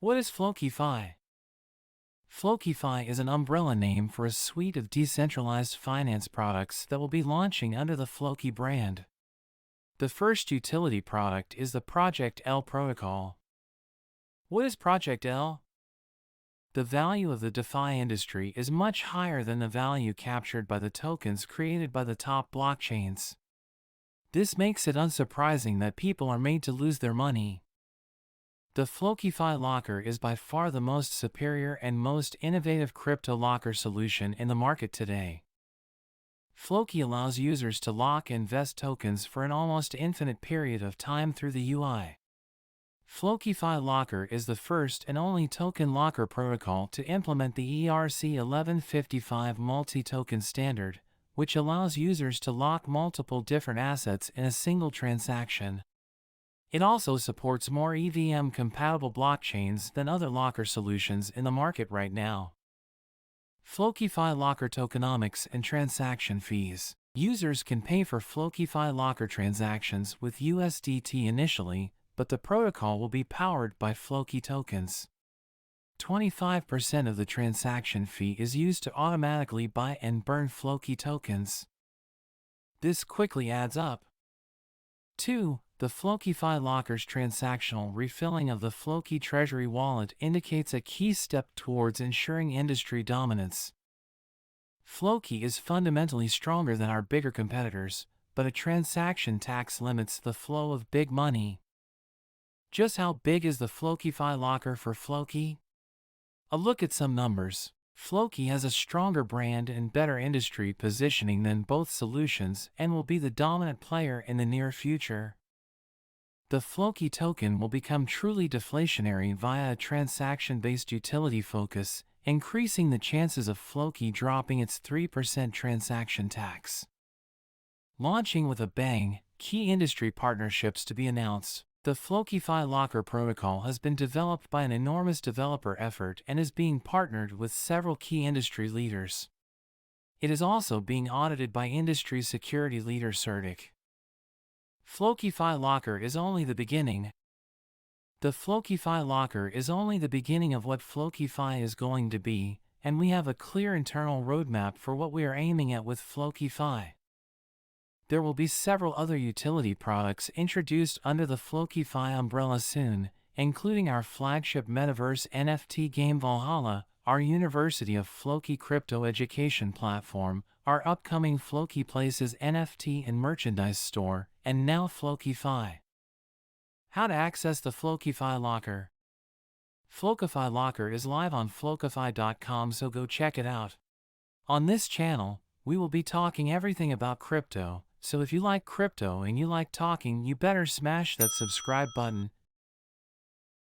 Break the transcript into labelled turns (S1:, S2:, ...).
S1: What is Floki? Floki is an umbrella name for a suite of decentralized finance products that will be launching under the Floki brand. The first utility product is the Project L protocol. What is Project L? The value of the DeFi industry is much higher than the value captured by the tokens created by the top blockchains. This makes it unsurprising that people are made to lose their money. The Floki locker is by far the most superior and most innovative crypto locker solution in the market today. Floki allows users to lock and vest tokens for an almost infinite period of time through the UI. Floki Locker is the first and only token locker protocol to implement the ERC 1155 multi-token standard, which allows users to lock multiple different assets in a single transaction. It also supports more EVM-compatible blockchains than other locker solutions in the market right now. Floki Locker tokenomics and transaction fees. Users can pay for Floki Locker transactions with USDT initially, but the protocol will be powered by Floki tokens. 25% of the transaction fee is used to automatically buy and burn Floki tokens. This quickly adds up. 2. The Floki Locker's transactional refilling of the Floki Treasury wallet indicates a key step towards ensuring industry dominance. Floki is fundamentally stronger than our bigger competitors, but a transaction tax limits the flow of big money. Just how big is the Floki locker for Floki? A look at some numbers. Floki has a stronger brand and better industry positioning than both solutions and will be the dominant player in the near future. The Floki token will become truly deflationary via a transaction-based utility focus, increasing the chances of Floki dropping its 3% transaction tax. Launching with a bang, key industry partnerships to be announced. The Floki Locker protocol has been developed by an enormous developer effort and is being partnered with several key industry leaders. It is also being audited by industry security leader CertiK. Floki Locker is only the beginning. The Floki Locker is only the beginning of what Floki is going to be, and we have a clear internal roadmap for what we are aiming at with Floki. There will be several other utility products introduced under the Floki umbrella soon, including our flagship metaverse NFT game Valhalla, our University of Floki crypto education platform, our upcoming Floki Places NFT and merchandise store, and now Floki. How to access the Floki locker. Floki locker is live on flokify.com, so go check it out. On this channel, we will be talking everything about crypto. So if you like crypto and you like talking, you better smash that subscribe button,